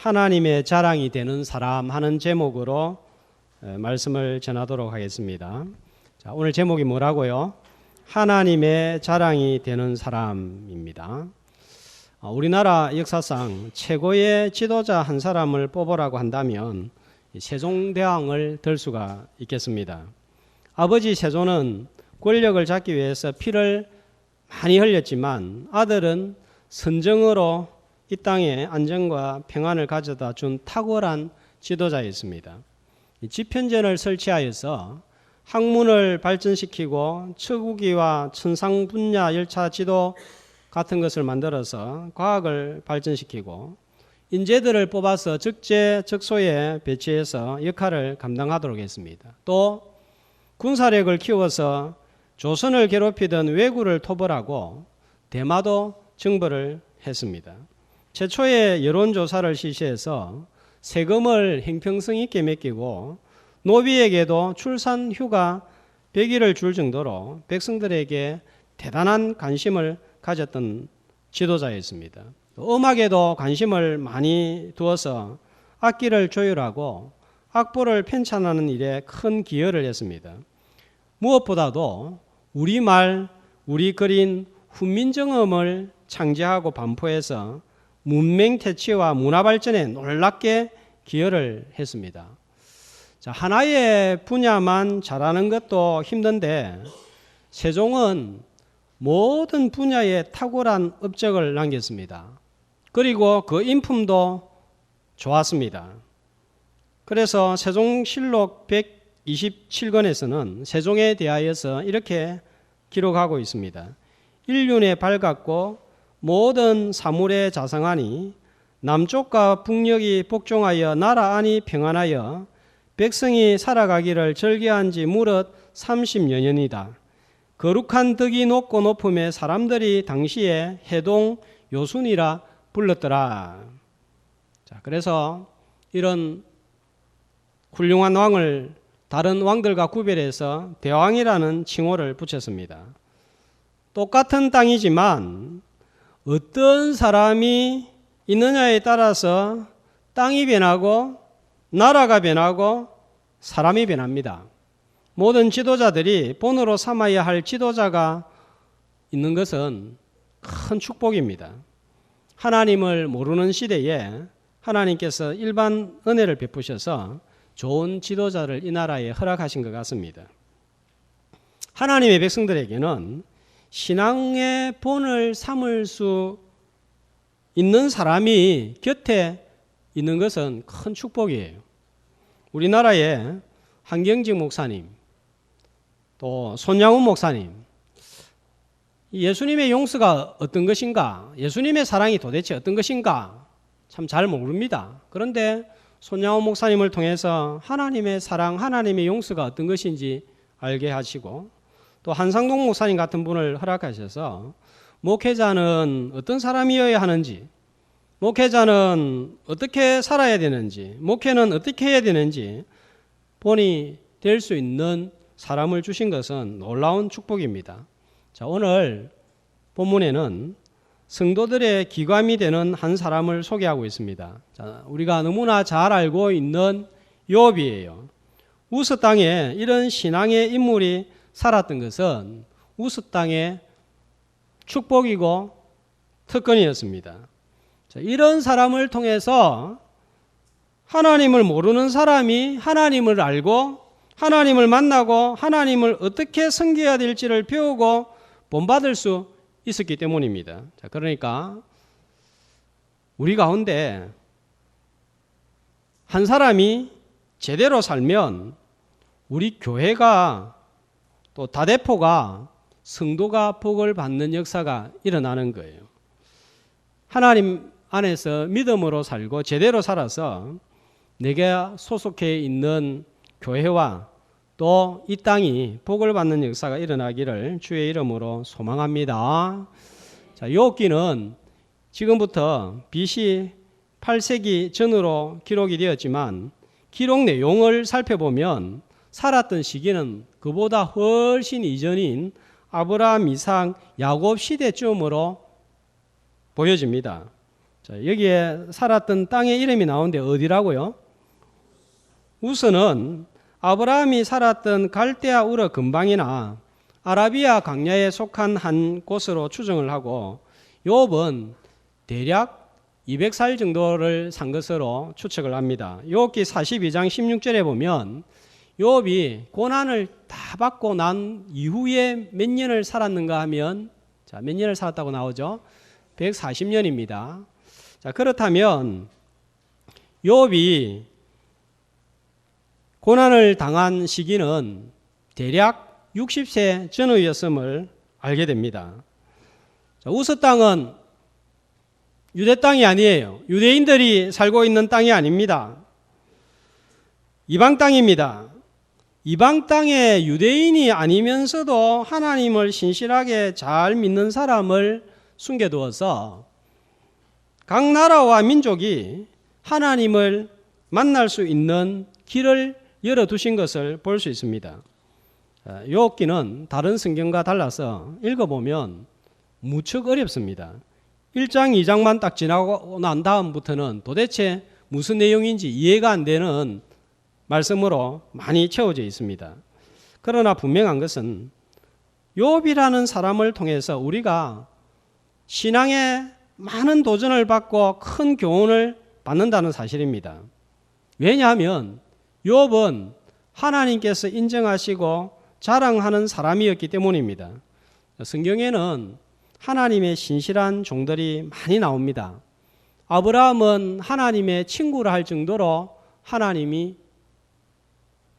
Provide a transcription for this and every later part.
하나님의 자랑이 되는 사람 하는 제목으로 말씀을 전하도록 하겠습니다. 자, 오늘 제목이 뭐라고요? 하나님의 자랑이 되는 사람입니다. 우리나라 역사상 최고의 지도자 한 사람을 뽑으라고 한다면 세종대왕을 들 수가 있겠습니다. 아버지 세조는 권력을 잡기 위해서 피를 많이 흘렸지만 아들은 선정으로 이 땅에 안정과 평안을 가져다 준 탁월한 지도자였습니다. 집현전을 설치하여서 학문을 발전시키고 처구기와 천상 분야 열차 지도 같은 것을 만들어서 과학을 발전시키고 인재들을 뽑아서 적재적소에 배치해서 역할을 감당하도록 했습니다. 또 군사력을 키워서 조선을 괴롭히던 왜구를 토벌하고 대마도 정벌을 했습니다. 최초의 여론조사를 실시해서 세금을 형평성 있게 맡기고 노비에게도 출산 휴가 100일을 줄 정도로 백성들에게 대단한 관심을 가졌던 지도자였습니다. 음악에도 관심을 많이 두어서 악기를 조율하고 악보를 편찬하는 일에 큰 기여를 했습니다. 무엇보다도 우리말, 우리 글인 훈민정음을 창제하고 반포해서 문맹 퇴치와 문화 발전에 놀랍게 기여를 했습니다. 자, 하나의 분야만 잘하는 것도 힘든데 세종은 모든 분야에 탁월한 업적을 남겼습니다. 그리고 그 인품도 좋았습니다. 그래서 세종실록 127권에서는 세종에 대하여서 이렇게 기록하고 있습니다. 인륜에 밝았고 모든 사물에 자상하니 남쪽과 북녘이 복종하여 나라 안이 평안하여 백성이 살아가기를 절개한 지 무릇 30여 년이다. 거룩한 덕이 높고 높음에 사람들이 당시에 해동 요순이라 불렀더라. 자, 그래서 이런 훌륭한 왕을 다른 왕들과 구별해서 대왕이라는 칭호를 붙였습니다. 똑같은 땅이지만 어떤 사람이 있느냐에 따라서 땅이 변하고 나라가 변하고 사람이 변합니다. 모든 지도자들이 본으로 삼아야 할 지도자가 있는 것은 큰 축복입니다. 하나님을 모르는 시대에 하나님께서 일반 은혜를 베푸셔서 좋은 지도자를 이 나라에 허락하신 것 같습니다. 하나님의 백성들에게는 신앙의 본을 삼을 수 있는 사람이 곁에 있는 것은 큰 축복이에요. 우리나라에 한경직 목사님, 또 손양훈 목사님, 예수님의 용서가 어떤 것인가, 예수님의 사랑이 도대체 어떤 것인가 참 잘 모릅니다. 그런데 손양훈 목사님을 통해서 하나님의 사랑, 하나님의 용서가 어떤 것인지 알게 하시고 또 한상동 목사님 같은 분을 허락하셔서 목회자는 어떤 사람이어야 하는지, 목회자는 어떻게 살아야 되는지, 목회는 어떻게 해야 되는지 본이 될 수 있는 사람을 주신 것은 놀라운 축복입니다. 자, 오늘 본문에는 성도들의 기감이 되는 한 사람을 소개하고 있습니다. 자, 우리가 너무나 잘 알고 있는 욥이에요. 우스 땅에 이런 신앙의 인물이 살았던 것은 우스 땅의 축복이고 특권이었습니다. 자, 이런 사람을 통해서 하나님을 모르는 사람이 하나님을 알고 하나님을 만나고 하나님을 어떻게 섬겨야 될지를 배우고 본받을 수 있었기 때문입니다. 자, 그러니까 우리 가운데 한 사람이 제대로 살면 우리 교회가 또 다대포가 성도가 복을 받는 역사가 일어나는 거예요. 하나님 안에서 믿음으로 살고 제대로 살아서 내가 소속해 있는 교회와 또 이 땅이 복을 받는 역사가 일어나기를 주의 이름으로 소망합니다. 자, 욥기는 지금부터 BC 8세기 전으로 기록이 되었지만 기록 내용을 살펴보면 살았던 시기는 그보다 훨씬 이전인 아브라함, 이삭, 야곱 시대쯤으로 보여집니다. 자, 여기에 살았던 땅의 이름이 나오는데 어디라고요? 우스는 아브라함이 살았던 갈대아 우르 근방이나 아라비아 광야에 속한 한 곳으로 추정을 하고, 욥은 대략 200살 정도를 산 것으로 추측을 합니다. 욥기 42장 16절에 보면 욥이 고난을 다 받고 난 이후에 몇 년을 살았는가 하면, 자, 몇 년을 살았다고 나오죠? 140년입니다. 자, 그렇다면 욥이 고난을 당한 시기는 대략 60세 전후였음을 알게 됩니다. 자, 우스 땅은 유대 땅이 아니에요. 유대인들이 살고 있는 땅이 아닙니다. 이방 땅입니다. 이방 땅에 유대인이 아니면서도 하나님을 신실하게 잘 믿는 사람을 숨겨두어서 각 나라와 민족이 하나님을 만날 수 있는 길을 열어두신 것을 볼 수 있습니다. 욥기는 다른 성경과 달라서 읽어보면 무척 어렵습니다. 1장, 2장만 딱 지나고 난 다음부터는 도대체 무슨 내용인지 이해가 안 되는 말씀으로 많이 채워져 있습니다. 그러나 분명한 것은 욥이라는 사람을 통해서 우리가 신앙에 많은 도전을 받고 큰 교훈을 받는다는 사실입니다. 왜냐하면 욥은 하나님께서 인정하시고 자랑하는 사람이었기 때문입니다. 성경에는 하나님의 신실한 종들이 많이 나옵니다. 아브라함은 하나님의 친구라 할 정도로 하나님이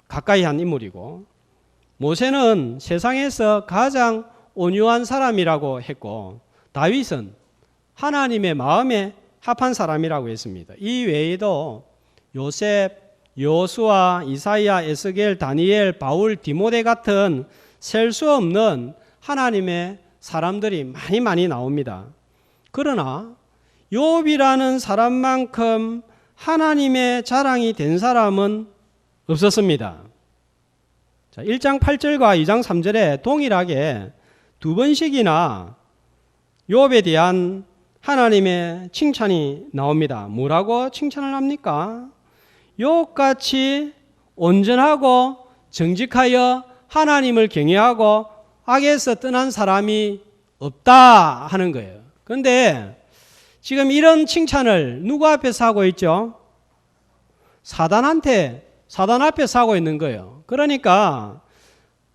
가까이 한 인물이고, 모세는 세상에서 가장 온유한 사람이라고 했고, 다윗은 하나님의 마음에 합한 사람이라고 했습니다. 이 외에도 요셉, 여호수아, 이사야, 에스겔, 다니엘, 바울, 디모데 같은 셀 수 없는 하나님의 사람들이 많이 나옵니다. 그러나 욥이라는 사람만큼 하나님의 자랑이 된 사람은 없었습니다. 자, 1장 8절과 2장 3절에 동일하게 두 번씩이나 욥에 대한 하나님의 칭찬이 나옵니다. 뭐라고 칭찬을 합니까? 욥같이 온전하고 정직하여 하나님을 경외하고 악에서 떠난 사람이 없다 하는 거예요. 그런데 지금 이런 칭찬을 누구 앞에서 하고 있죠? 사단 앞에서 하고 있는 거예요. 그러니까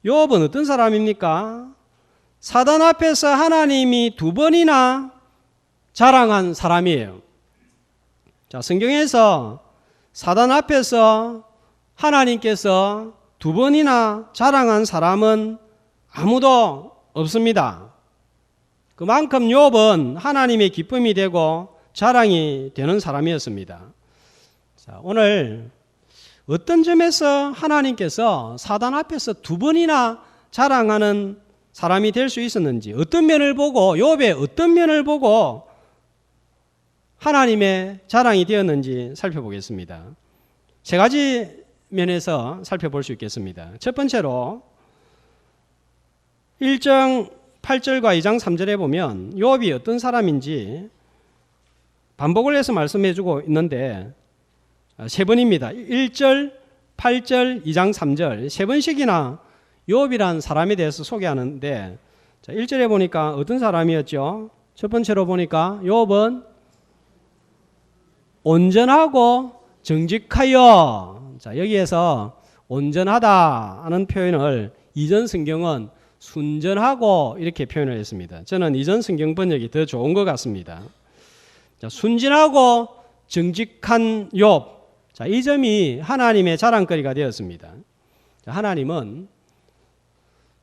욥은 어떤 사람입니까? 사단 앞에서 하나님이 두 번이나 자랑한 사람이에요. 자, 성경에서 사단 앞에서 하나님께서 두 번이나 자랑한 사람은 아무도 없습니다. 그만큼 욥은 하나님의 기쁨이 되고 자랑이 되는 사람이었습니다. 자, 오늘 어떤 점에서 하나님께서 사단 앞에서 두 번이나 자랑하는 사람이 될 수 있었는지, 어떤 면을 보고, 욥의 어떤 면을 보고 하나님의 자랑이 되었는지 살펴보겠습니다. 세 가지 면에서 살펴볼 수 있겠습니다. 첫 번째로 1장 8절과 2장 3절에 보면 욥이 어떤 사람인지 반복을 해서 말씀해주고 있는데 세 번입니다. 1절, 8절, 2장 3절 세 번씩이나 욥이란 사람에 대해서 소개하는데, 자, 1절에 보니까 어떤 사람이었죠? 첫 번째로 보니까 욥은 온전하고 정직하여, 자, 여기에서 온전하다 하는 표현을 이전 성경은 순전하고 이렇게 표현을 했습니다. 저는 이전 성경 번역이 더 좋은 것 같습니다. 자, 순진하고 정직한 욥, 자, 이 점이 하나님의 자랑거리가 되었습니다. 자, 하나님은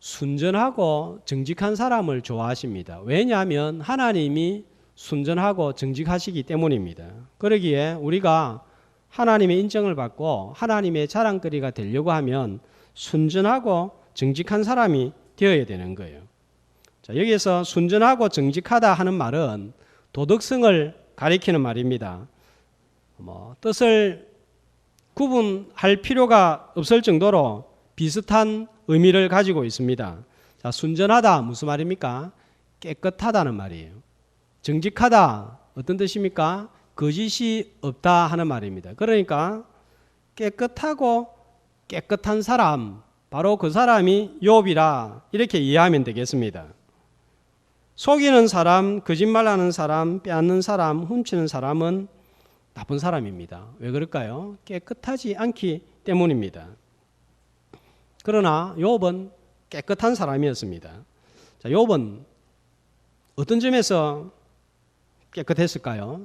순전하고 정직한 사람을 좋아하십니다. 왜냐하면 하나님이 순전하고 정직하시기 때문입니다. 그러기에 우리가 하나님의 인정을 받고 하나님의 자랑거리가 되려고 하면 순전하고 정직한 사람이 되어야 되는 거예요. 자, 여기에서 순전하고 정직하다 하는 말은 도덕성을 가리키는 말입니다. 뜻을 구분할 필요가 없을 정도로 비슷한 의미를 가지고 있습니다. 자, 순전하다 무슨 말입니까? 깨끗하다는 말이에요. 정직하다 어떤 뜻입니까? 거짓이 없다 하는 말입니다. 그러니까 깨끗하고 깨끗한 사람, 바로 그 사람이 욥이라 이렇게 이해하면 되겠습니다. 속이는 사람, 거짓말하는 사람, 빼앗는 사람, 훔치는 사람은 나쁜 사람입니다. 왜 그럴까요? 깨끗하지 않기 때문입니다. 그러나 욥은 깨끗한 사람이었습니다. 자, 욥은 어떤 점에서 깨끗했을까요?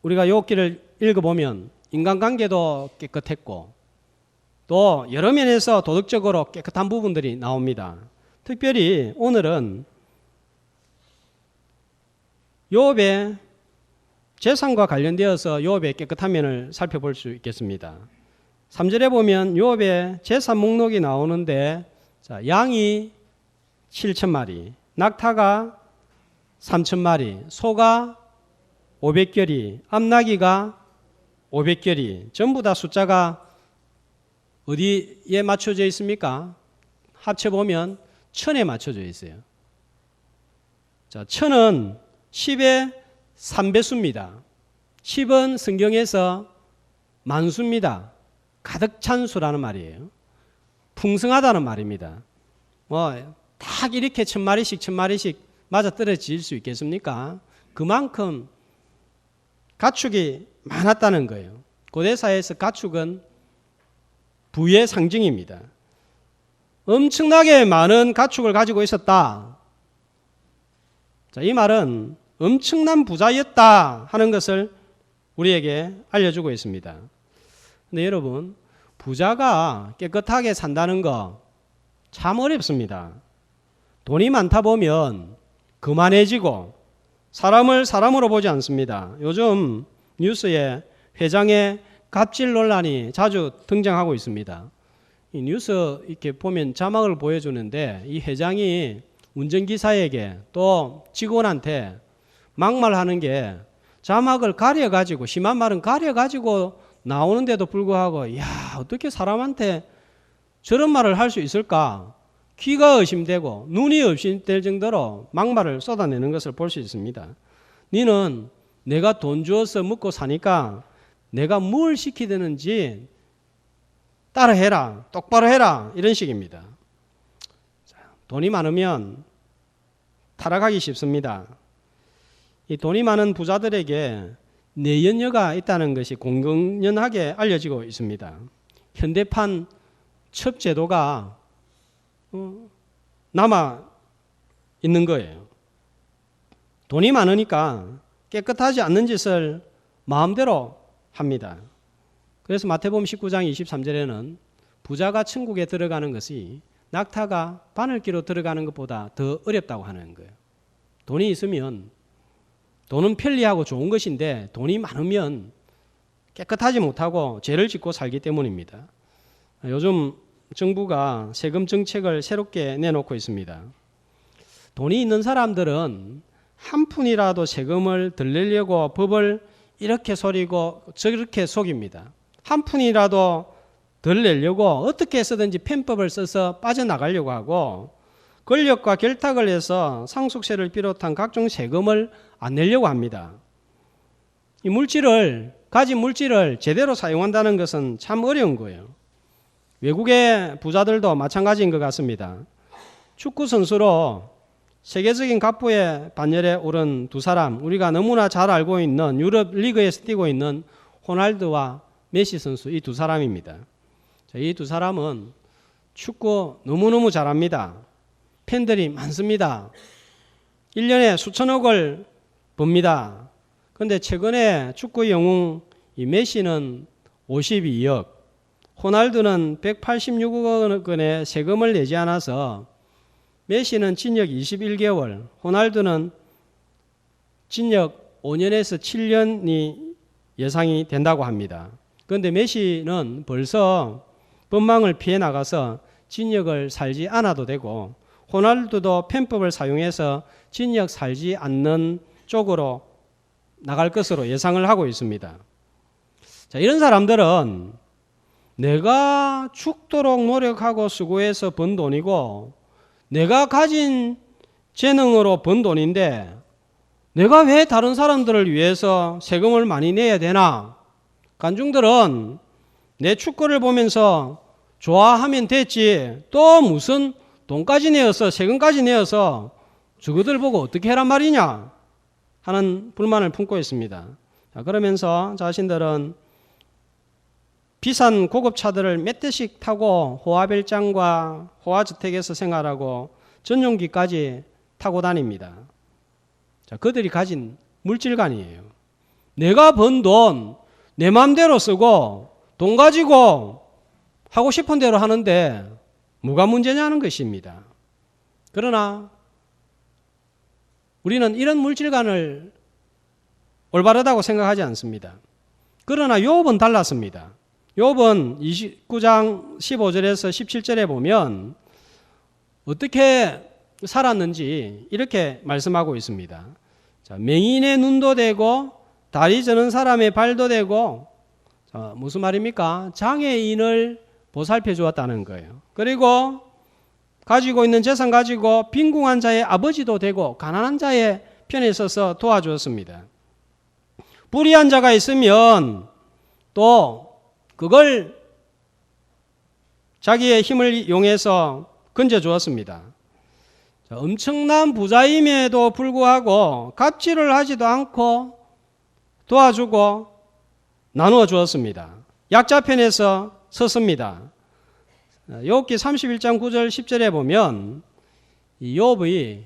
우리가 욥기를 읽어보면 인간관계도 깨끗했고 또 여러 면에서 도덕적으로 깨끗한 부분들이 나옵니다. 특별히 오늘은 욥의 재산과 관련되어서 욥의 깨끗한 면을 살펴볼 수 있겠습니다. 3절에 보면 욥의 재산 목록이 나오는데 자, 양이 7,000마리, 낙타가 3,000마리, 소가 500결이, 암나귀가 500결이, 전부 다 숫자가 어디에 맞춰져 있습니까? 합쳐보면 1000에 맞춰져 있어요. 자, 1000은 10의 3배수입니다. 10은 성경에서 만수입니다. 가득 찬 수라는 말이에요. 풍성하다는 말입니다. 딱 이렇게 1000마리씩 1000마리씩 맞아떨어질 수 있겠습니까? 그만큼 가축이 많았다는 거예요. 고대사에서 가축은 부의 상징입니다. 엄청나게 많은 가축을 가지고 있었다. 자, 이 말은 엄청난 부자였다 하는 것을 우리에게 알려주고 있습니다. 근데 여러분, 부자가 깨끗하게 산다는 거 참 어렵습니다. 돈이 많다 보면 거만해지고 사람을 사람으로 보지 않습니다. 요즘 뉴스에 회장의 갑질 논란이 자주 등장하고 있습니다. 이 뉴스 이렇게 보면 자막을 보여주는데 이 회장이 운전기사에게 또 직원한테 막말하는 게 자막을 가려가지고 심한 말은 가려가지고 나오는데도 불구하고 야 어떻게 사람한테 저런 말을 할 수 있을까? 귀가 의심되고 눈이 의심될 정도로 막말을 쏟아내는 것을 볼 수 있습니다. 너는 내가 돈 주어서 먹고 사니까 내가 뭘 시키든지 따라해라, 똑바로 해라 이런 식입니다. 돈이 많으면 타락하기 쉽습니다. 이 돈이 많은 부자들에게 내연녀가 있다는 것이 공공연하게 알려지고 있습니다. 현대판 첩제도가 남아 있는 거예요. 돈이 많으니까 깨끗하지 않는 짓을 마음대로 합니다. 그래서 마태복음 19장 23절에는 부자가 천국에 들어가는 것이 낙타가 바늘기로 들어가는 것보다 더 어렵다고 하는 거예요. 돈이 있으면 돈은 편리하고 좋은 것인데 돈이 많으면 깨끗하지 못하고 죄를 짓고 살기 때문입니다. 요즘 정부가 세금 정책을 새롭게 내놓고 있습니다. 돈이 있는 사람들은 한 푼이라도 세금을 덜 내려고 법을 이렇게 소리고 저렇게 속입니다. 한 푼이라도 덜 내려고 어떻게 해서든지 편법을 써서 빠져나가려고 하고 권력과 결탁을 해서 상속세를 비롯한 각종 세금을 안 내려고 합니다. 이 가진 물질을 제대로 사용한다는 것은 참 어려운 거예요. 외국의 부자들도 마찬가지인 것 같습니다. 축구 선수로 세계적인 갑부의 반열에 오른 두 사람, 우리가 너무나 잘 알고 있는 유럽 리그에서 뛰고 있는 호날두와 메시 선수, 이 두 사람입니다. 이 두 사람은 축구 너무너무 잘합니다. 팬들이 많습니다. 1년에 수천억을 법니다. 그런데 최근에 축구 영웅 이 메시는 52억, 호날두는 186억 원의 세금을 내지 않아서 메시는 징역 21개월, 호날두는 징역 5년에서 7년이 예상이 된다고 합니다. 그런데 메시는 벌써 법망을 피해 나가서 징역을 살지 않아도 되고 호날두도 편법을 사용해서 징역 살지 않는 쪽으로 나갈 것으로 예상을 하고 있습니다. 자, 이런 사람들은 내가 죽도록 노력하고 수고해서 번 돈이고 내가 가진 재능으로 번 돈인데 내가 왜 다른 사람들을 위해서 세금을 많이 내야 되나? 간중들은 내 축구를 보면서 좋아하면 됐지, 또 무슨 돈까지 내어서 세금까지 내어서 저거들 보고 어떻게 해란 말이냐 하는 불만을 품고 있습니다. 자, 그러면서 자신들은 비싼 고급차들을 몇 대씩 타고 호화별장과 호화주택에서 생활하고 전용기까지 타고 다닙니다. 자, 그들이 가진 물질관이에요. 내가 번 돈 내 마음대로 쓰고 돈 가지고 하고 싶은 대로 하는데 뭐가 문제냐는 것입니다. 그러나 우리는 이런 물질관을 올바르다고 생각하지 않습니다. 그러나 욥은 달랐습니다. 욥은 29장 15절에서 17절에 보면 어떻게 살았는지 이렇게 말씀하고 있습니다. 자, 맹인의 눈도 되고 다리 저는 사람의 발도 되고, 무슨 말입니까? 장애인을 보살펴 주었다는 거예요. 그리고 가지고 있는 재산 가지고 빈궁한 자의 아버지도 되고 가난한 자의 편에 서서 도와주었습니다. 불의한 자가 있으면 또 그걸 자기의 힘을 이용해서 건져주었습니다. 엄청난 부자임에도 불구하고 갑질을 하지도 않고 도와주고 나누어 주었습니다. 약자 편에서 섰습니다. 욥기 31장 9절 10절에 보면 이 욥이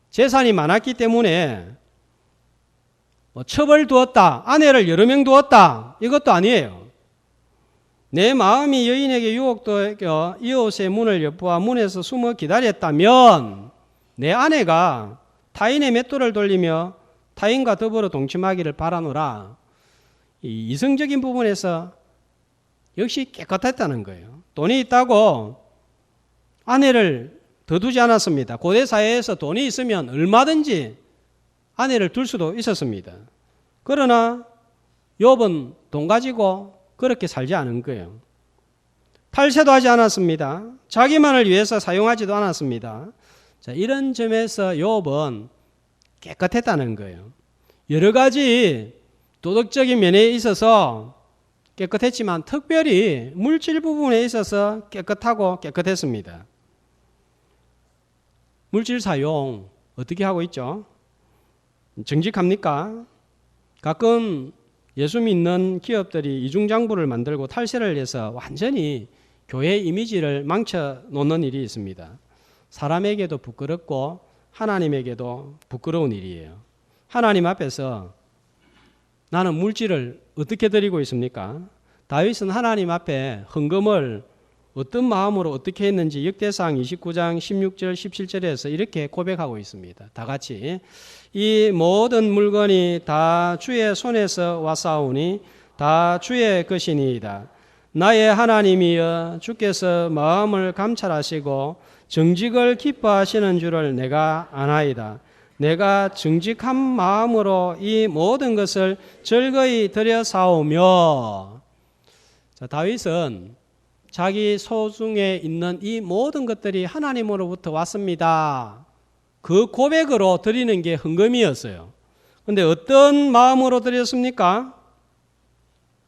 재산이 많았기 때문에 첩을 두었다, 아내를 여러 명 두었다, 이것도 아니에요. 내 마음이 여인에게 유혹되어 이웃의 문을 엿보아 문에서 숨어 기다렸다면 내 아내가 타인의 맷돌을 돌리며 타인과 더불어 동침하기를 바라노라. 이 이성적인 부분에서 역시 깨끗했다는 거예요. 돈이 있다고 아내를 더 두지 않았습니다. 고대 사회에서 돈이 있으면 얼마든지 아내를 둘 수도 있었습니다. 그러나 욥은 돈 가지고 그렇게 살지 않은 거예요. 탈세도 하지 않았습니다. 자기만을 위해서 사용하지도 않았습니다. 자, 이런 점에서 욥은 깨끗했다는 거예요. 여러 가지 도덕적인 면에 있어서 깨끗했지만 특별히 물질 부분에 있어서 깨끗하고 깨끗했습니다. 물질 사용 어떻게 하고 있죠? 정직합니까? 가끔 예수 믿는 기업들이 이중장부를 만들고 탈세를 해서 완전히 교회 이미지를 망쳐 놓는 일이 있습니다. 사람에게도 부끄럽고 하나님에게도 부끄러운 일이에요. 하나님 앞에서 나는 물질을 어떻게 드리고 있습니까? 다윗은 하나님 앞에 헌금을 어떤 마음으로 어떻게 했는지 역대상 29장 16절 17절에서 이렇게 고백하고 있습니다. 다 같이 이 모든 물건이 다 주의 손에서 왔사오니 다 주의 것이니이다. 나의 하나님이여 주께서 마음을 감찰하시고 정직을 기뻐하시는 줄을 내가 아나이다. 내가 정직한 마음으로 이 모든 것을 즐거이 드려 사오며. 자, 다윗은 자기 소중에 있는 이 모든 것들이 하나님으로부터 왔습니다. 그 고백으로 드리는 게 헌금이었어요. 그런데 어떤 마음으로 드렸습니까?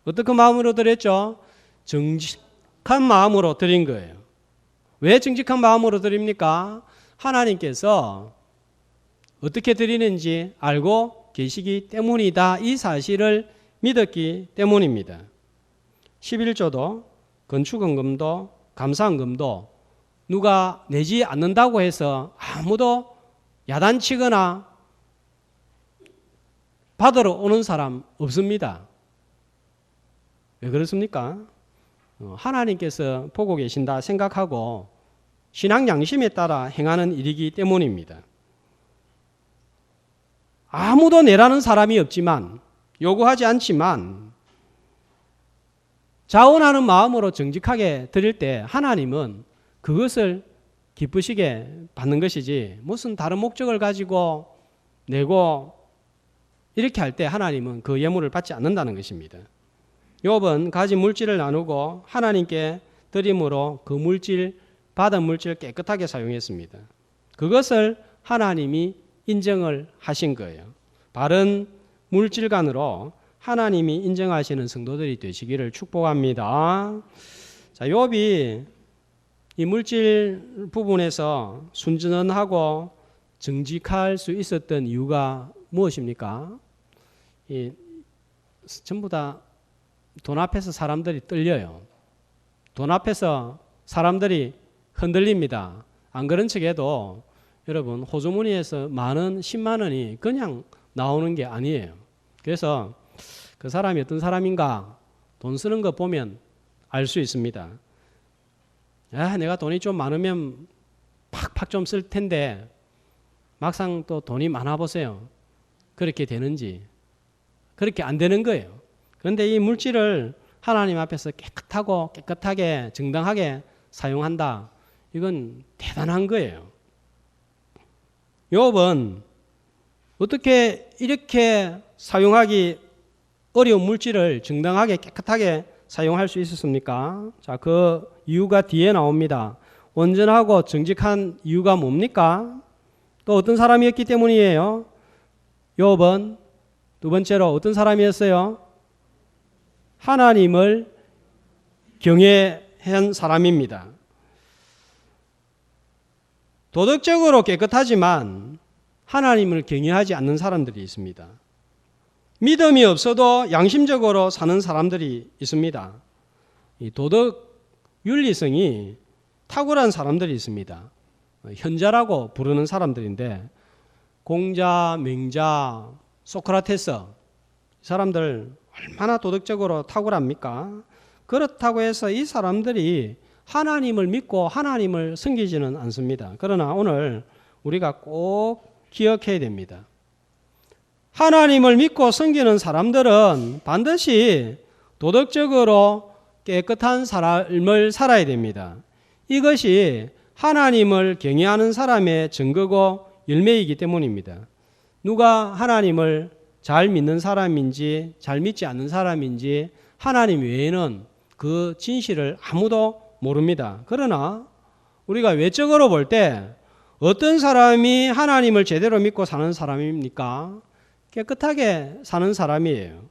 어떻게 마음으로 드렸죠? 정직한 마음으로 드린 거예요. 왜 정직한 마음으로 드립니까? 하나님께서 어떻게 드리는지 알고 계시기 때문이다. 이 사실을 믿었기 때문입니다. 11조도 건축헌금도 감사헌금도 누가 내지 않는다고 해서 아무도 야단치거나 받으러 오는 사람 없습니다. 왜 그렇습니까? 하나님께서 보고 계신다 생각하고 신앙 양심에 따라 행하는 일이기 때문입니다. 아무도 내라는 사람이 없지만, 요구하지 않지만 자원하는 마음으로 정직하게 드릴 때 하나님은 그것을 기쁘시게 받는 것이지, 무슨 다른 목적을 가지고 내고 이렇게 할 때 하나님은 그 예물을 받지 않는다는 것입니다. 욥은 가진 물질을 나누고 하나님께 드림으로 그 물질, 받은 물질을 깨끗하게 사용했습니다. 그것을 하나님이 인정을 하신 거예요. 바른 물질관으로 하나님이 인정하시는 성도들이 되시기를 축복합니다. 자, 욥이 이 물질 부분에서 순전하고 정직할 수 있었던 이유가 무엇입니까? 전부 다 돈 앞에서 사람들이 떨려요. 돈 앞에서 사람들이 흔들립니다. 안 그런 척해도 여러분 호주머니에서 많은 10만 원이 그냥 나오는 게 아니에요. 그래서 그 사람이 어떤 사람인가 돈 쓰는 거 보면 알 수 있습니다. 내가 돈이 좀 많으면 팍팍 좀 쓸 텐데 막상 또 돈이 많아 보세요. 그렇게 되는지. 그렇게 안 되는 거예요. 그런데 이 물질을 하나님 앞에서 깨끗하게 정당하게 사용한다. 이건 대단한 거예요. 욥은 어떻게 이렇게 사용하기 어려운 물질을 정당하게 깨끗하게 사용할 수 있었습니까? 자, 그 이유가 뒤에 나옵니다. 온전하고 정직한 이유가 뭡니까? 또 어떤 사람이었기 때문이에요. 욥은 두 번째로 어떤 사람이었어요? 하나님을 경외한 사람입니다. 도덕적으로 깨끗하지만 하나님을 경외하지 않는 사람들이 있습니다. 믿음이 없어도 양심적으로 사는 사람들이 있습니다. 이 도덕 윤리성이 탁월한 사람들이 있습니다. 현자라고 부르는 사람들인데 공자, 맹자, 소크라테스 이 사람들 얼마나 도덕적으로 탁월합니까? 그렇다고 해서 이 사람들이 하나님을 믿고 하나님을 섬기지는 않습니다. 그러나 오늘 우리가 꼭 기억해야 됩니다. 하나님을 믿고 섬기는 사람들은 반드시 도덕적으로 깨끗한 삶을 살아야 됩니다. 이것이 하나님을 경외하는 사람의 증거고 열매이기 때문입니다. 누가 하나님을 잘 믿는 사람인지 잘 믿지 않는 사람인지 하나님 외에는 그 진실을 아무도 모릅니다. 그러나 우리가 외적으로 볼 때 어떤 사람이 하나님을 제대로 믿고 사는 사람입니까? 깨끗하게 사는 사람이에요.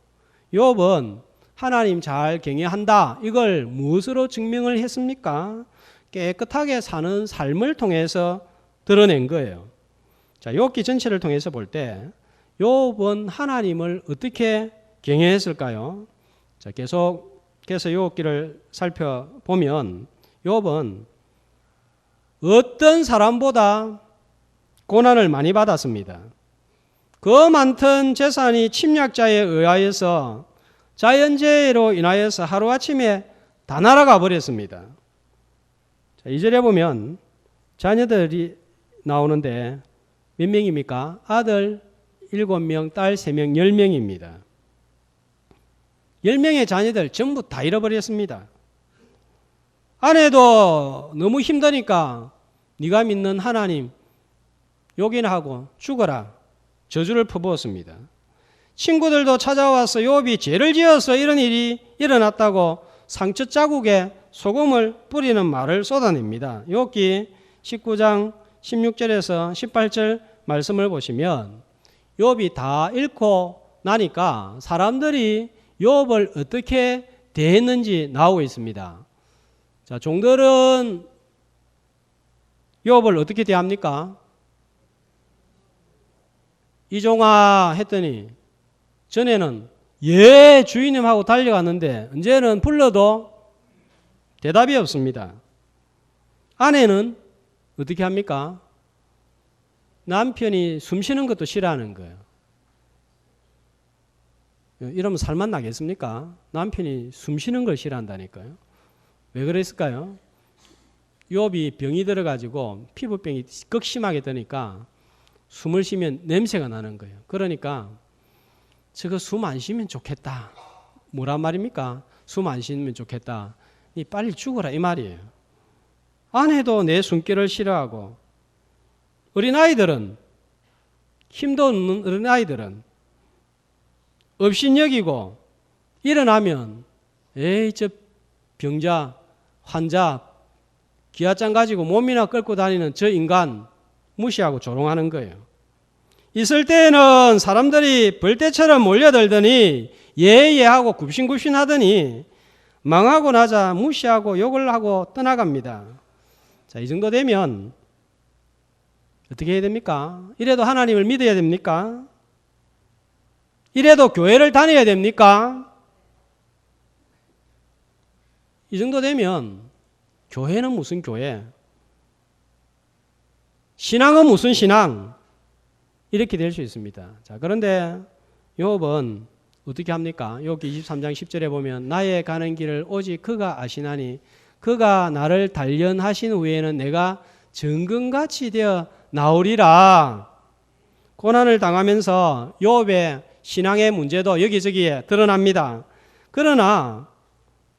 욥은 하나님 잘 경외한다. 이걸 무엇으로 증명을 했습니까? 깨끗하게 사는 삶을 통해서 드러낸 거예요. 자, 욥기 전체를 통해서 볼 때 욥은 하나님을 어떻게 경외했을까요? 자, 계속해서 욥기를 살펴보면 욥은 어떤 사람보다 고난을 많이 받았습니다. 그 많던 재산이 침략자에 의하여서 자연재해로 인하여서 하루아침에 다 날아가 버렸습니다. 자, 2절에 보면 자녀들이 나오는데 몇 명입니까? 아들 7명, 딸 3명, 10명입니다. 10명의 자녀들 전부 다 잃어버렸습니다. 아내도 너무 힘드니까 네가 믿는 하나님 욕이나 하고 죽어라. 저주를 퍼부었습니다. 친구들도 찾아와서 욥이 죄를 지어서 이런 일이 일어났다고 상처 자국에 소금을 뿌리는 말을 쏟아냅니다. 욥기 19장 16절에서 18절 말씀을 보시면 욥이 다 읽고 나니까 사람들이 욥을 어떻게 대했는지 나오고 있습니다. 자, 종들은 욥을 어떻게 대합니까? 이종아 했더니 전에는 예 주인님 하고 달려갔는데 이제는 불러도 대답이 없습니다. 아내는 어떻게 합니까? 남편이 숨 쉬는 것도 싫어하는 거예요. 이러면 살만 나겠습니까? 남편이 숨 쉬는 걸 싫어한다니까요. 왜 그랬을까요? 욥이 병이 들어가지고 피부병이 극심하게 드니까 숨을 쉬면 냄새가 나는 거예요. 그러니까 저거 숨 안 쉬면 좋겠다. 뭐란 말입니까? 숨 안 쉬면 좋겠다. 빨리 죽어라 이 말이에요. 아내도 내 숨결을 싫어하고 어린아이들은 힘도 없는 어린아이들은 업신여기고 일어나면 에이 저 병자 환자 기아장 가지고 몸이나 끌고 다니는 저 인간 무시하고 조롱하는 거예요. 있을 때에는 사람들이 벌떼처럼 몰려들더니 예예하고 굽신굽신하더니 망하고 나자 무시하고 욕을 하고 떠나갑니다. 자, 이 정도 되면 어떻게 해야 됩니까? 이래도 하나님을 믿어야 됩니까? 이래도 교회를 다녀야 됩니까? 이 정도 되면 교회는 무슨 교회? 신앙은 무슨 신앙? 이렇게 될 수 있습니다. 자, 그런데 욥은 어떻게 합니까? 욥기 23장 10절에 보면 나의 가는 길을 오직 그가 아시나니 그가 나를 단련하신 후에는 내가 정금같이 되어 나오리라. 고난을 당하면서 욥의 신앙의 문제도 여기저기에 드러납니다. 그러나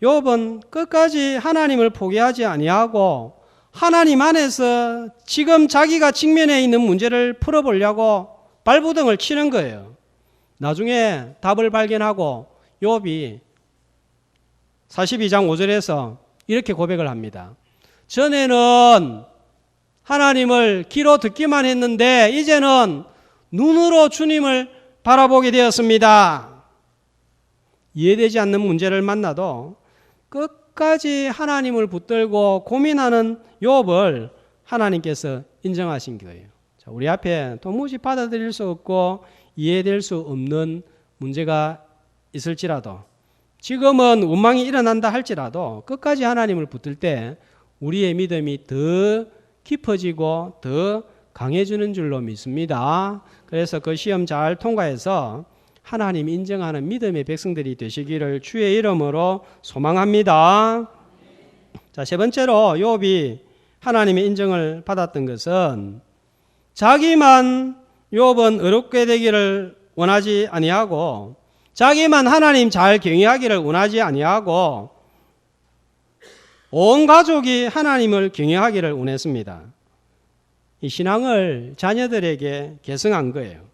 욥은 끝까지 하나님을 포기하지 아니하고 하나님 안에서 지금 자기가 직면해 있는 문제를 풀어보려고 발부등을 치는 거예요. 나중에 답을 발견하고 욥이 42장 5절에서 이렇게 고백을 합니다. 전에는 하나님을 귀로 듣기만 했는데 이제는 눈으로 주님을 바라보게 되었습니다. 이해되지 않는 문제를 만나도 끝까지 하나님을 붙들고 고민하는 욥을 하나님께서 인정하신 거예요. 자, 우리 앞에 도무지 받아들일 수 없고 이해될 수 없는 문제가 있을지라도 지금은 원망이 일어난다 할지라도 끝까지 하나님을 붙들 때 우리의 믿음이 더 깊어지고 더 강해지는 줄로 믿습니다. 그래서 그 시험 잘 통과해서 하나님 인정하는 믿음의 백성들이 되시기를 주의 이름으로 소망합니다. 자, 세 번째로 욥이 하나님의 인정을 받았던 것은 자기만 욥은 어렵게 되기를 원하지 아니하고 자기만 하나님 잘 경외하기를 원하지 아니하고 온 가족이 하나님을 경외하기를 원했습니다. 이 신앙을 자녀들에게 계승한 거예요.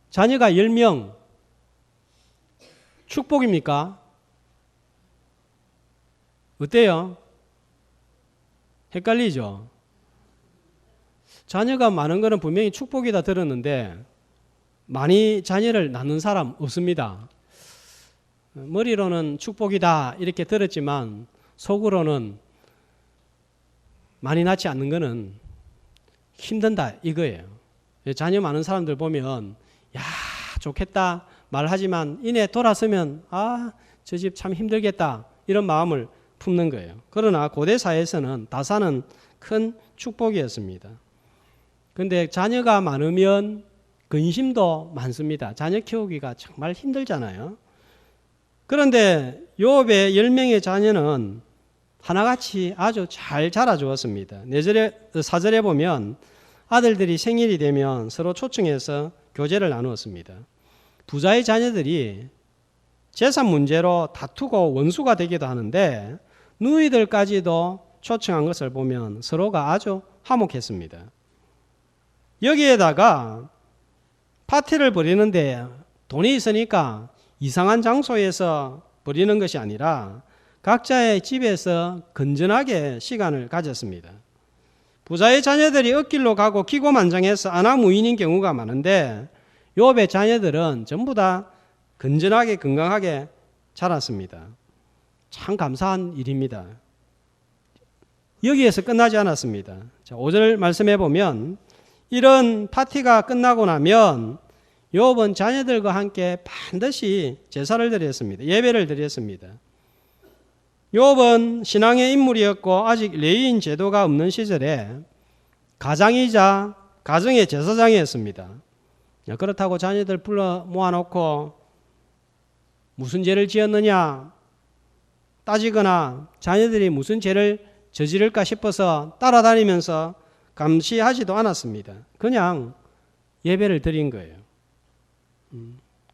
자녀가 10명 축복입니까? 어때요? 헷갈리죠? 자녀가 많은 것은 분명히 축복이다 들었는데 많이 자녀를 낳는 사람 없습니다. 머리로는 축복이다 이렇게 들었지만 속으로는 많이 낳지 않는 것은 힘든다 이거예요. 자녀 많은 사람들 보면 야 좋겠다 말하지만 이내 돌아서면 아 저 집 참 힘들겠다 이런 마음을 품는 거예요. 그러나 고대 사회에서는 다산은 큰 축복이었습니다. 그런데 자녀가 많으면 근심도 많습니다. 자녀 키우기가 정말 힘들잖아요. 그런데 욥의 10명의 자녀는 하나같이 아주 잘 자라주었습니다. 4절에 보면 아들들이 생일이 되면 서로 초청해서 교제를 나누었습니다. 부자의 자녀들이 재산 문제로 다투고 원수가 되기도 하는데 누이들까지도 초청한 것을 보면 서로가 아주 화목했습니다. 여기에다가 파티를 벌이는데 돈이 있으니까 이상한 장소에서 벌이는 것이 아니라 각자의 집에서 건전하게 시간을 가졌습니다. 부자의 자녀들이 엇길로 가고 기고만장해서 안하무인인 경우가 많은데 욥의 자녀들은 전부 다 건전하게 건강하게 자랐습니다. 참 감사한 일입니다. 여기에서 끝나지 않았습니다. 자, 5절 말씀해 보면 이런 파티가 끝나고 나면 욥은 자녀들과 함께 반드시 제사를 드렸습니다. 예배를 드렸습니다. 욥은 신앙의 인물이었고 아직 레위인 제도가 없는 시절에 가장이자 가정의 제사장이었습니다. 그렇다고 자녀들 불러 모아놓고 무슨 죄를 지었느냐 따지거나 자녀들이 무슨 죄를 저지를까 싶어서 따라다니면서 감시하지도 않았습니다. 그냥 예배를 드린 거예요.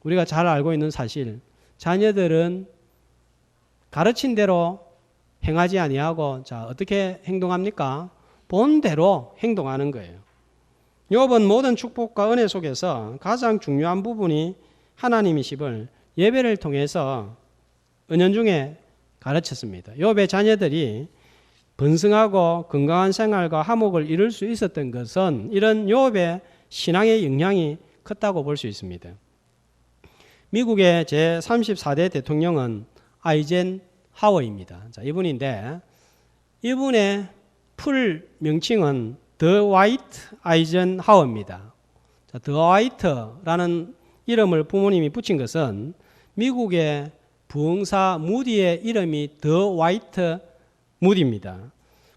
우리가 잘 알고 있는 사실, 자녀들은 가르친 대로 행하지 아니하고 자 어떻게 행동합니까? 본대로 행동하는 거예요. 욥은 모든 축복과 은혜 속에서 가장 중요한 부분이 하나님이심을 예배를 통해서 은연중에 가르쳤습니다. 욥의 자녀들이 번성하고 건강한 생활과 화목을 이룰 수 있었던 것은 이런 욥의 신앙의 영향이 컸다고 볼 수 있습니다. 미국의 제34대 대통령은 아이젠하워입니다. 자, 이분인데 이분의 풀 명칭은 더 화이트 아이젠하워입니다. 자, 더 화이트라는 이름을 부모님이 붙인 것은 미국의 부흥사 무디의 이름이 더 화이트 무디입니다.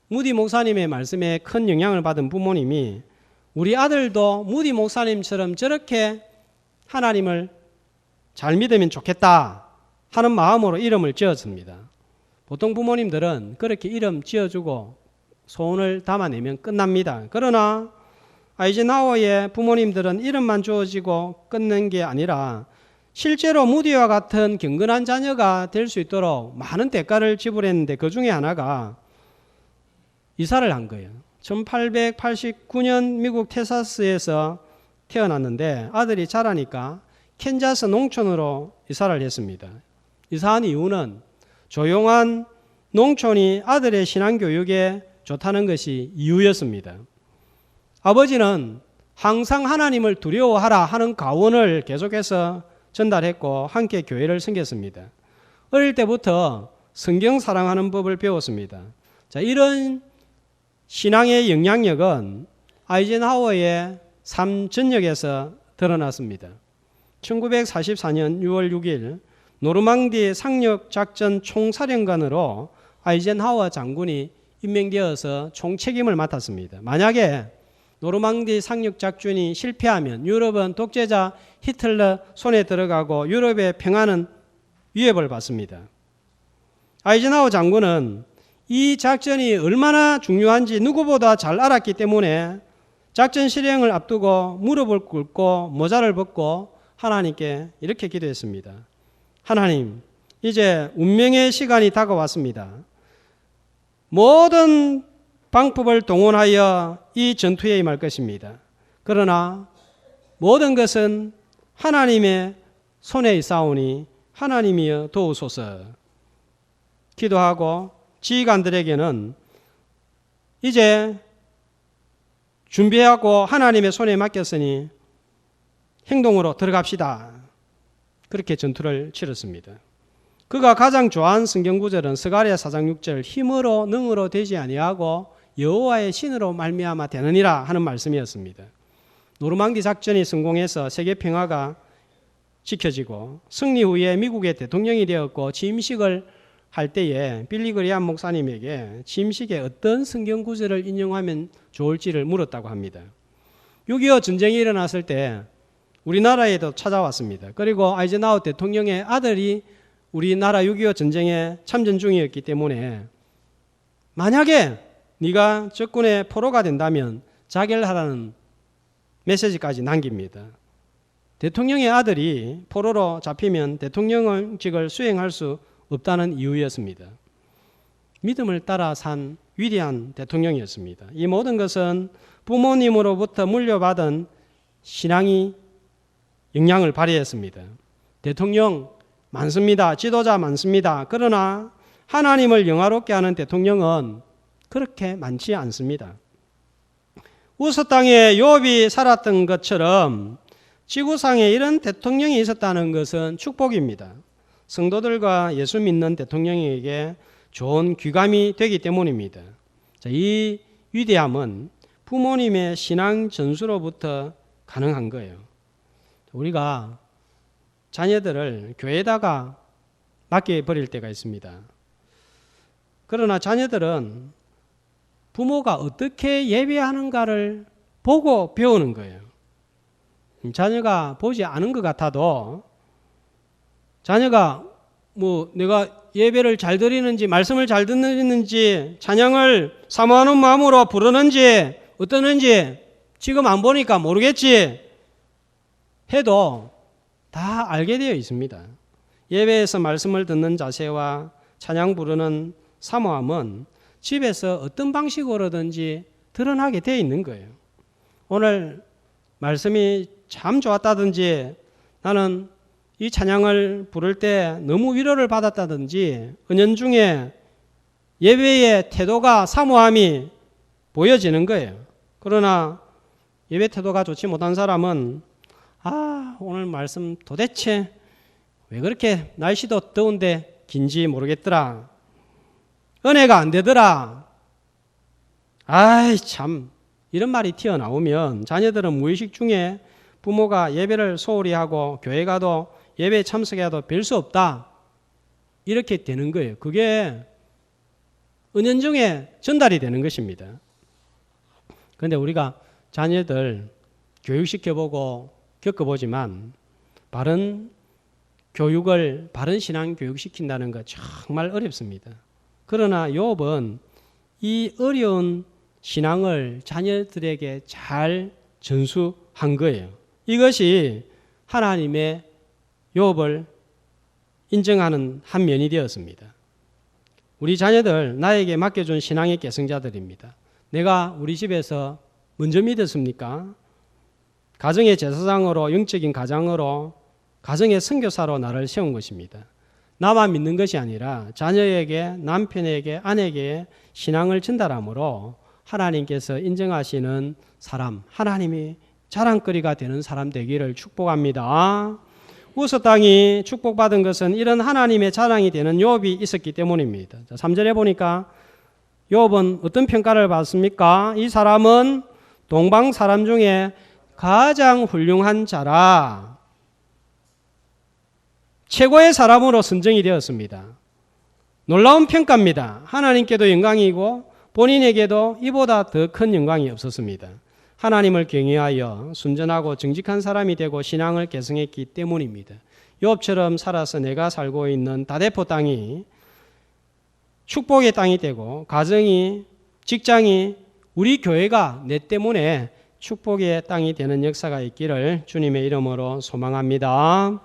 무디 목사님의 말씀에 큰 영향을 받은 부모님이 우리 아들도 무디 목사님처럼 저렇게 하나님을 잘 믿으면 좋겠다 하는 마음으로 이름을 지었습니다. 보통 부모님들은 그렇게 이름 지어주고 소원을 담아내면 끝납니다. 그러나 아이젠하워의 부모님들은 이름만 주어지고 끝낸 게 아니라 실제로 무디와 같은 경건한 자녀가 될 수 있도록 많은 대가를 지불했는데 그 중에 하나가 이사를 한 거예요. 1889년 미국 텍사스에서 태어났는데 아들이 자라니까 캔자스 농촌으로 이사를 했습니다. 이사한 이유는 조용한 농촌이 아들의 신앙교육에 좋다는 것이 이유였습니다. 아버지는 항상 하나님을 두려워하라 하는 가원을 계속해서 전달했고 함께 교회를 섬겼습니다. 어릴 때부터 성경 사랑하는 법을 배웠습니다. 자, 이런 신앙의 영향력은 아이젠하워의 삶 전역에서 드러났습니다. 1944년 6월 6일 노르망디 상륙작전 총사령관으로 아이젠하워 장군이 임명되어서 총책임을 맡았습니다. 만약에 노르망디 상륙작전이 실패하면 유럽은 독재자 히틀러 손에 들어가고 유럽의 평화는 위협을 받습니다. 아이젠하워 장군은 이 작전이 얼마나 중요한지 누구보다 잘 알았기 때문에 작전 실행을 앞두고 무릎을 꿇고 모자를 벗고 하나님께 이렇게 기도했습니다. 하나님, 이제 운명의 시간이 다가왔습니다. 모든 방법을 동원하여 이 전투에 임할 것입니다. 그러나 모든 것은 하나님의 손에 있사오니 하나님이여 도우소서. 기도하고 지휘관들에게는 이제 준비하고 하나님의 손에 맡겼으니 행동으로 들어갑시다. 그렇게 전투를 치렀습니다. 그가 가장 좋아하는 성경 구절은 스가랴 4장 6절 힘으로 능으로 되지 아니하고 여호와의 신으로 말미암아 되느니라 하는 말씀이었습니다. 노르망디 작전이 성공해서 세계 평화가 지켜지고 승리 후에 미국의 대통령이 되었고 취임식을 할 때에 빌리 그레이엄 목사님에게 취임식에 어떤 성경 구절을 인용하면 좋을지를 물었다고 합니다. 6.25 전쟁이 일어났을 때 우리나라에도 찾아왔습니다. 그리고 아이젠하워 대통령의 아들이 우리나라 6.25 전쟁에 참전 중이었기 때문에 만약에 네가 적군의 포로가 된다면 자결하라는 메시지까지 남깁니다. 대통령의 아들이 포로로 잡히면 대통령직을 수행할 수 없다는 이유였습니다. 믿음을 따라 산 위대한 대통령이었습니다. 이 모든 것은 부모님으로부터 물려받은 신앙이 영향을 발휘했습니다. 대통령 많습니다. 지도자 많습니다. 그러나 하나님을 영화롭게 하는 대통령은 그렇게 많지 않습니다. 우스 땅에 욥이 살았던 것처럼 지구상에 이런 대통령이 있었다는 것은 축복입니다. 성도들과 예수 믿는 대통령에게 좋은 귀감이 되기 때문입니다. 자, 이 위대함은 부모님의 신앙 전수로부터 가능한 거예요. 우리가 자녀들을 교회에다가 맡겨버릴 때가 있습니다. 그러나 자녀들은 부모가 어떻게 예배하는가를 보고 배우는 거예요. 자녀가 보지 않은 것 같아도 자녀가 내가 예배를 잘 드리는지 말씀을 잘 듣는지 찬양을 사모하는 마음으로 부르는지 어떠는지 지금 안 보니까 모르겠지 해도 다 알게 되어 있습니다. 예배에서 말씀을 듣는 자세와 찬양 부르는 사모함은 집에서 어떤 방식으로든지 드러나게 되어 있는 거예요. 오늘 말씀이 참 좋았다든지 나는 이 찬양을 부를 때 너무 위로를 받았다든지 은연중에 예배의 태도가 사모함이 보여지는 거예요. 그러나 예배 태도가 좋지 못한 사람은 오늘 말씀 도대체 왜 그렇게 날씨도 더운데 긴지 모르겠더라. 은혜가 안 되더라. 참 이런 말이 튀어나오면 자녀들은 무의식 중에 부모가 예배를 소홀히 하고 교회 가도 예배에 참석해도 별 수 없다. 이렇게 되는 거예요. 그게 은연중에 전달이 되는 것입니다. 그런데 우리가 자녀들 교육시켜보고 겪어보지만 바른 교육을 바른 신앙 교육시킨다는 거 정말 어렵습니다. 그러나 욥은 이 어려운 신앙을 자녀들에게 잘 전수한 거예요. 이것이 하나님의 욥을 인정하는 한 면이 되었습니다. 우리 자녀들 나에게 맡겨준 신앙의 계승자들입니다. 내가 우리 집에서 먼저 믿었습니까? 가정의 제사장으로 영적인 가장으로 가정의 선교사로 나를 세운 것입니다. 나만 믿는 것이 아니라 자녀에게 남편에게 아내에게 신앙을 전달함으로 하나님께서 인정하시는 사람, 하나님이 자랑거리가 되는 사람 되기를 축복합니다. 우스 땅이 축복받은 것은 이런 하나님의 자랑이 되는 욥이 있었기 때문입니다. 3절에 보니까 욥은 어떤 평가를 받습니까? 이 사람은 동방 사람 중에 가장 훌륭한 자라. 최고의 사람으로 선정이 되었습니다. 놀라운 평가입니다. 하나님께도 영광이고 본인에게도 이보다 더 큰 영광이 없었습니다. 하나님을 경외하여 순전하고 정직한 사람이 되고 신앙을 계승했기 때문입니다. 욥처럼 살아서 내가 살고 있는 다데포 땅이 축복의 땅이 되고 가정이 직장이 우리 교회가 내 때문에 축복의 땅이 되는 역사가 있기를 주님의 이름으로 소망합니다.